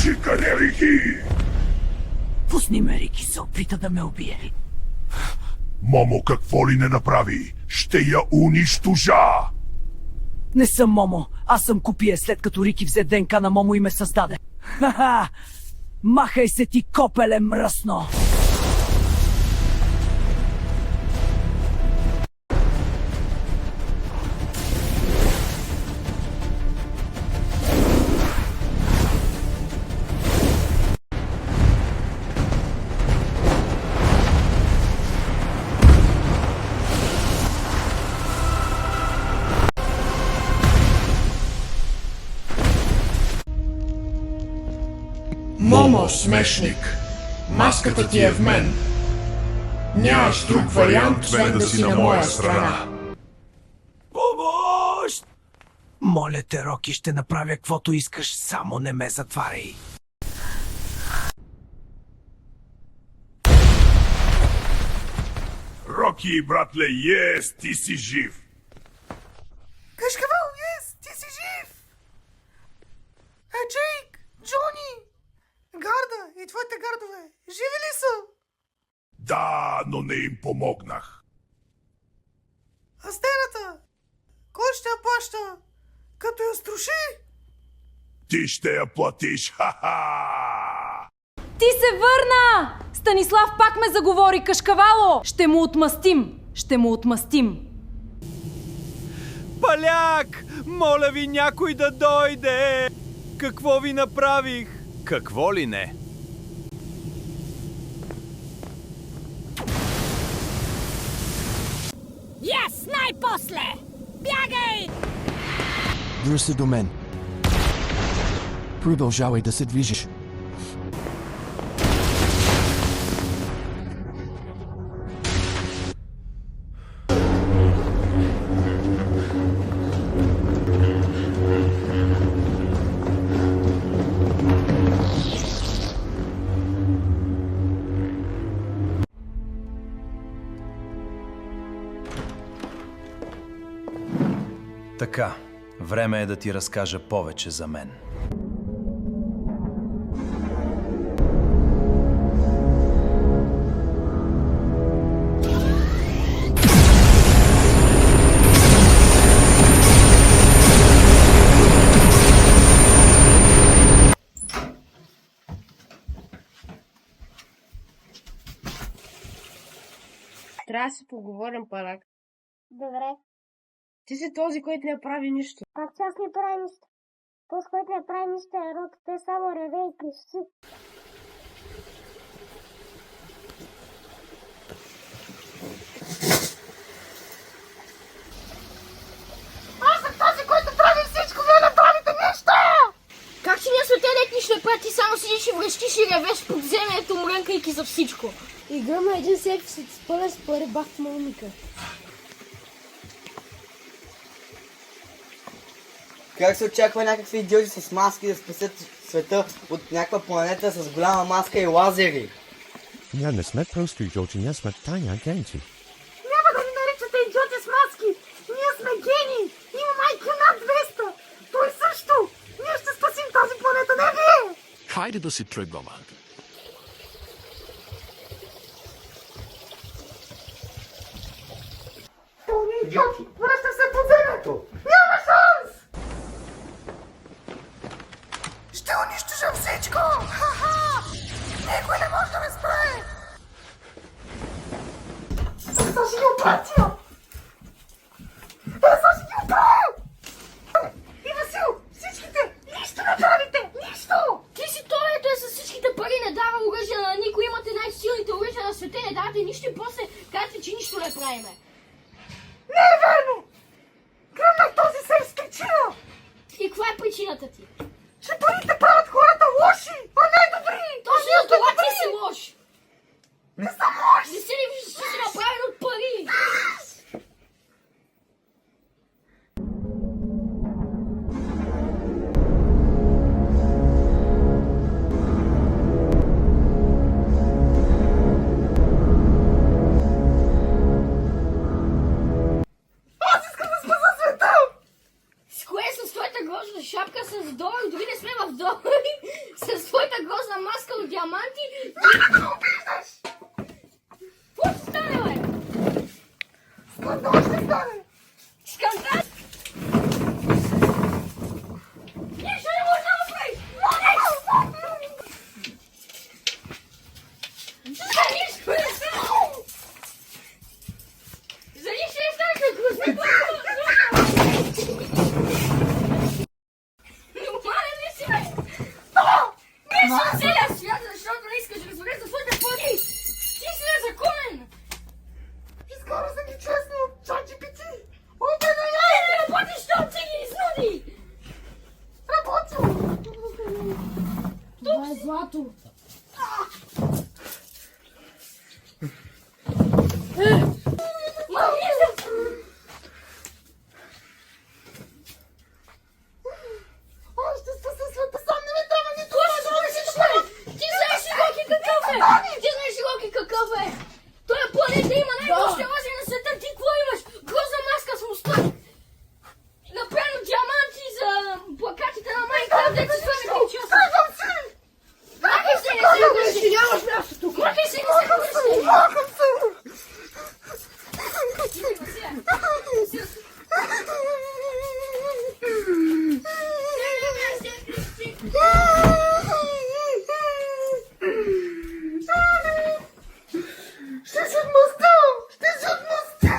Чикане, Рики! Пусни ме, Рики, се опита да ме убие. Момо какво ли не направи? Ще я унищожа! Не съм Момо, аз съм копие, след като Рики взе ДНК на Момо и ме създаде. Ха-ха! Махай се ти, копеле мръсно! Момо, смешник, маската ти е в мен. Нямаш друг вариант, освен да си на моя страна. Помощ! Моля те, Роки, ще направя каквото искаш, само не ме затваряй. Роки, братле, ес, ти си жив! Кашкавал, ес, ти си жив! А Джейк, Джони, Гарда и твоите гардове, живи ли са? Да, но не им помогнах. А стената, кой ще я плаща? Като я струши? Ти ще я платиш, ха-ха! Ти се върна! Станислав пак ме заговори, кашкавало! Ще му отмъстим! Ще му отмъстим! Паляк! Моля ви някой да дойде! Какво ви направих? Какво ли не? Yes, най-после! Бягай! Връщай до мен. Продължавай да се движиш. Така, време е да ти разкажа повече за мен. Трябва да си поговорим, Палак. Добре. Ти си този, който не прави нищо. Как че аз не правя нищо? Този, който не прави нищо е Рок. Той само реве и крещи. Аз съм този, който прави всичко, вие не правите нищо! Как че ние сме те дет нищо не правят, ти само седиш и връщиш и ревеш в подземието, мрънкайки за всичко. И гръмна един сейф и се ти спъля спори бахт малника. Как се очаква някакви идиоти с маски да спасят света от някаква планета с голяма маска и лазери? Ние не сме просто идиоти, ние сме тайни агенти. Няма да ни наричате идиоти с маски! Ние сме гении! Има майка над 200! Той също! Ние ще спасим тази планета, не вие! Хайде да си тръгваме. Тони идиоти! Връщам се в подземието! Няма шанс! Ще унищожа всичко! Ха-ха! Никой не може да ме спре! Сега ще ги опратя! Сега ще ги оправя! И Васил, всичките! Нищо не правите! Нищо! Ти си той, той с всичките пари не дава оръжия на никой, имате най-силните оръжия на света, не давате нищо и после казвате, че нищо не правиме. Не е верно! Гръмнах този сейф с причина! И каква е причината ти? Че парите правят хората лоши, а не добри! Точно за това ти си лош! Не съм лош! Не се ли виждаш, че си направен от пари? Аз искам да спаса света! С кое с твоята грозна шапка с долари, дори не сме в долари, с твоята грозна маска от диаманти. Какво ще стане, бе? Скандал ще стане! Скандал? Нищо не може да направиш! За нищо не стане! За нищо не стане, като сме нормален ли си, бе? Не съм целия свят, защото не искаш да разбереш за своите плани! Ти си незаконен! Изкара се ги честно от ChatGPT! Не работиш, щом ти ги изнуди! Работил! Това е злато! Аз ще спася света, сам не ме трябва нито Ти знаеш ли Локи какъв е? Ти знаеш ли Локи какъв е? Той планета има най-лошите оръжия на света. Ти какво имаш? Грозна маска с моста. Направено диаманти за плакатите на Майнкрафт, дето се слагат и часа. Махай се, не се гръщи! Нямаш място тук! Махай се, не се гръщи! Махам се! Ще се отмъстя! Ще се отмъстя!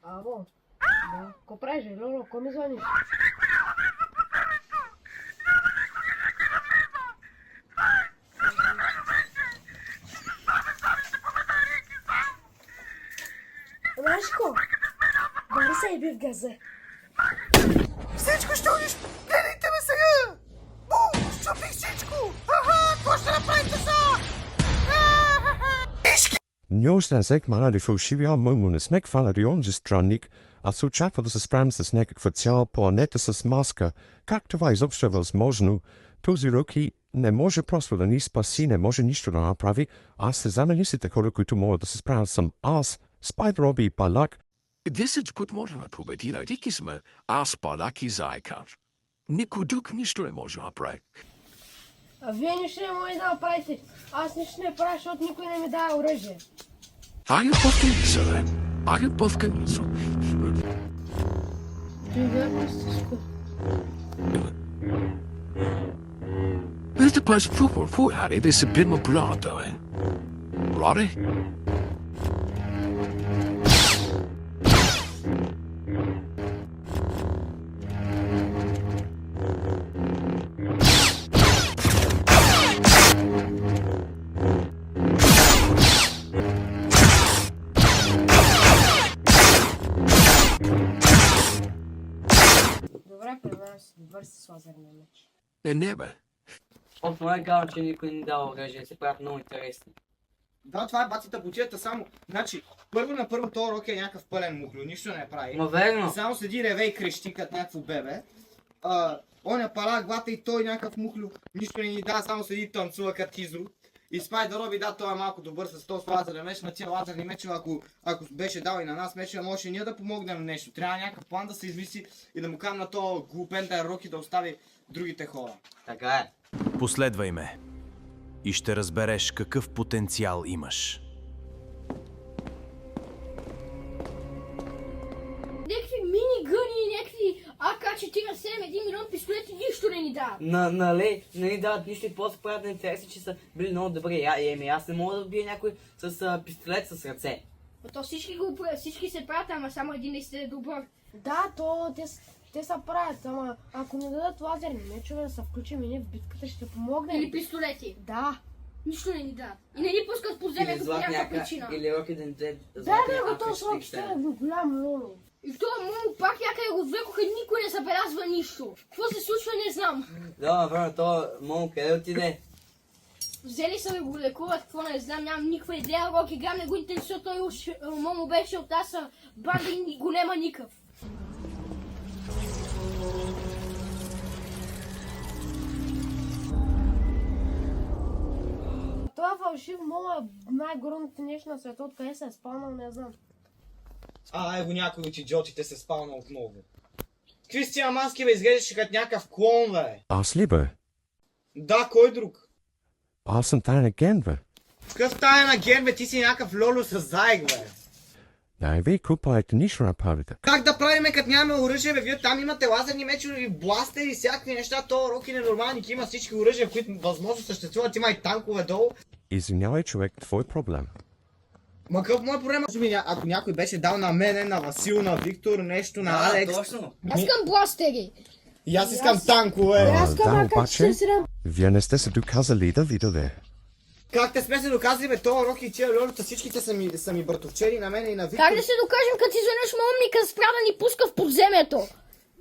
Ало, да, какво правиш, Лоло, кой ми звъниш? Машко, бери се и би в газа. Всичко ще униш! Гледайте ме сега! Бум! Щупих всичко! Аха! Какво ще направите сега? Njøstas ikke meget det forskellige måneder snek falder de onde strandik, at så chat for det spremste snek for tjal på nettes masker, kaktovejs opstøvels možnu, tozi roki, ne može prosto da nis pasi, ne može ništo da napravi, a se zamenisite koliko tu mora da se spravi sam as, spider obi palak. Десет може да победи, рики сме, аз падаки зайкар. Никой друг нищо не може да направи. А вие нищо не може да направите. Аз нищо не правя, защото никой не ми дава оръжие. Айде повкани се, бе. Айде повкани се. Привет, всичко. Вижте pas fodbold for, Harry. Det er simpelthen med blot, bе. Roddy? Добре, превърна се добър с лазерния меч. Не, бе. От моя казвам, че никой не дава оръжие, се правят много интересни. Да, това е бацата почета само. Значи, първо на първо този урок е някакъв пълен мухлю, нищо не прави. Ма верно. Само седи реве и крещи като някакво бебе. Он пала главата и той някакъв мухлю, нищо не ни дава, само седи и танцува като изрод. И Спайдър Роби, да, той е малко добър с този лазерен меч, на тия лазерни мечове, ако беше дал и на нас мечове, може и ние да помогнем нещо. Трябва някакъв план да се измисли и да му кажем на този глупен да Роки да остави другите хора. Така е. Последвай ме и ще разбереш какъв потенциал имаш. Някакви мини-гъни, някакви АК-47, 1 милион пистолети, нищо не ни дават. Нали, не ни дават нищо и после правят на интереси, че са били много добри. Аз не мога да убия някой с пистолет с ръце. То всички се правят, ама само един наистина е добър. Да, то те са правят, ама ако не дадат лазерни мечове да се включим и ние в битката, ще помогнем. Или пистолети. Да. Нищо не ни дават. И не ни пускат в подземието по някаква причина. Или Роки да ни даде Да, то слаб ще е голям лоло. И в този момент пак някъде го влекоха и никой не забелязва нищо. Какво се случва, не знам. Да, верно, то Момо къде отиде? Взели са да го лекуват, какво не знам, нямам никаква идея. Роки Грам не го интересува, той Момо беше от аз банда и го нема никакъв. Това фалшив Момо е най-горното нещо на света, откъде се е спалнал, не знам. Его някой от идиотите се спална отново. Какви с тия маски, бе, изглеждаше като някакъв клон, бе. Аз ли, бе? Да, кой друг? Аз съм таен агент, бе. Какъв таен агент, бе, ти си някакъв лоло с заек, бе. Да, вие купаете нищо на парите. Как да правиме, като нямаме оръжие, бе? Вие там имате лазерни мечове, бластери и всякакви неща. То Роки ненормалник има всички оръжия, които възможно съществуват. Има и танкове долу. Извинявай, човек, твой проблем. Ма какъв мой проблем? Може би, ако някой беше дал на мене, на Васил, на Виктор, нещо, на Алекс. Точно. Аз искам бластери. И аз искам танкове. Да, обаче, вие не сте се доказали да видите. Как те сме се доказали, бе, това Роки и тия лолята, всичките са ми братовчери на мене и на Виктор. Как да се докажем, като изведнъж умника спря да ни пуска в подземието?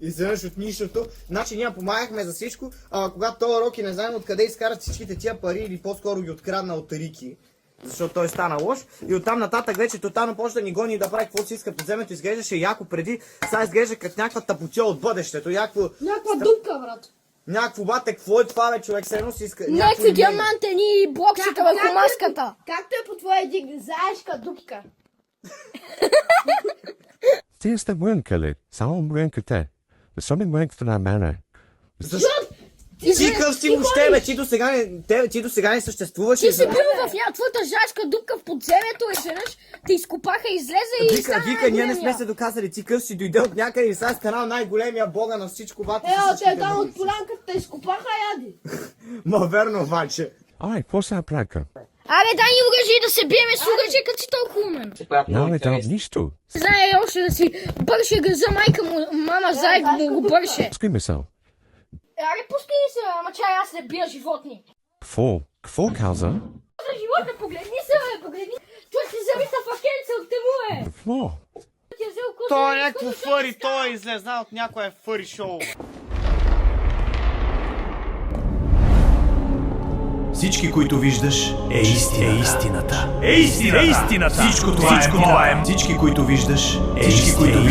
Изведнъж от нищото. Значи ние помагахме за всичко, когато това Роки не знаем откъде изкарат всичките тия пари или по-скоро ги открадна от Рики. Защото той стана лош. И оттам нататък вече тотално почна да ни гони и да прави каквото си иска подземето. Изглеждаше яко преди, сега изглежда като някаква тъпотия от бъдещето. Някаква дупка, брат. Някакво бате, какво е това, бе, човек? Все едно си иска... Някакви диамантени блокчета върху маската. Както е по твоя дик, заешка дупка. Ти сте мрънкали, само мрънкате. Защо ми мрънкате на мене? Защо? Ти къв си въобще, бе, ти до сега не съществуваш. Ти си бил в някаквата жашка дупка в подземието и изведнъж те изкопаха, излезе и стана Вика, ние не сме се доказали, ти къв си дойде от някъде и сега станал най-големия бога на всичко, бати. Те там от полянката те изкопаха, яди. Ма верно, обаче. Ай, какво се направи? Абе, дай ни оръжие да се биеме с оръжие, като си толкова умен. Няма дам нищо. Знае още да си бърше газа майка му, мама заек му го бърше. Пускай мисъл. Аре, пускай се, ама чай аз не бия животни. Какво каза? За животна, погледни се, бе, погледни. Той си зависа в акенца от тему, е. Какво? Той е някакво фъри, той е излезна от някое фъри шоу. Всички, които виждаш, е истината. Е истината. Всичко това е. Всички, които виждаш, е истината.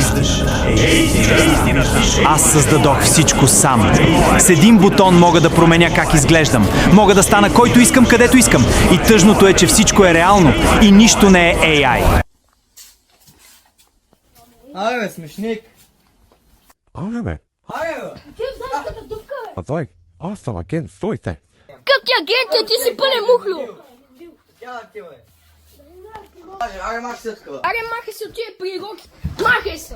Аз създадох всичко сам. С един бутон мога да променя как изглеждам. Мога да стана който искам, където искам. И тъжното е, че всичко е реално и нищо не е AI. Абе, бе, смешник. Абе, бе. Абе, бе. А той, аз съм агент, стойте. Как ти агент, ти си пълен мухло. Аре, махай се такова. Аре, махай се от тия при Роки. Махай се.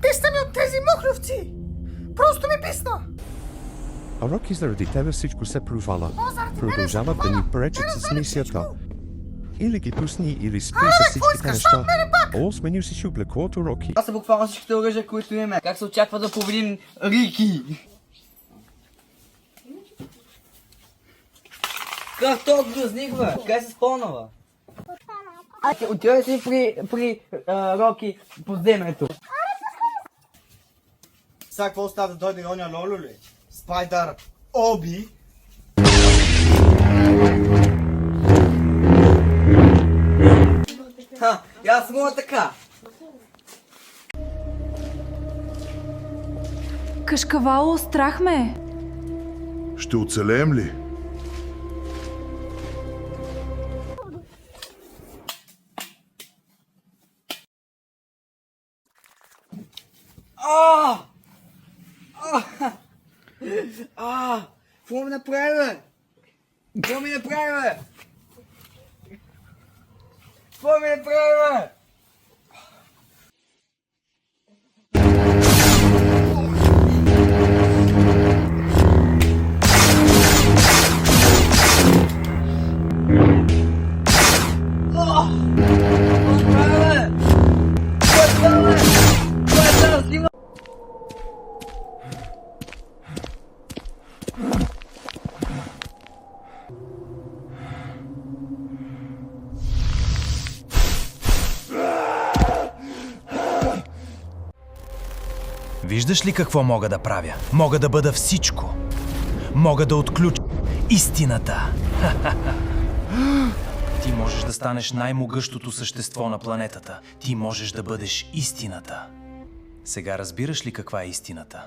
Писна ми от тези мухлювци. Просто ми писна. А Роки заради тебе всичко се провала. Продължават да ни пречат с мисията. Или ги пусни, или спри с всичките неща. О, сменил си облеклото, Роки. Това са буквално всичките оръжия, които имаме. Как се очаква да победим Рики? Какъв толкова грозник, бе? Къде се спълнава? Отивай си при Роки подземието. Сега какво остава да дойде оня Лоло ли? Спайдър Оби. Ха, аз мога така. Кашкавало, страх ме. Ще оцелеем ли? Какво ми направи, бе? Какво ми направи, бе? Какво ми направи, бе? Виждаш ли какво мога да правя? Мога да бъда всичко. Мога да отключа истината. Ти можеш да станеш най-могъщото същество на планетата. Ти можеш да бъдеш истината. Сега разбираш ли каква е истината?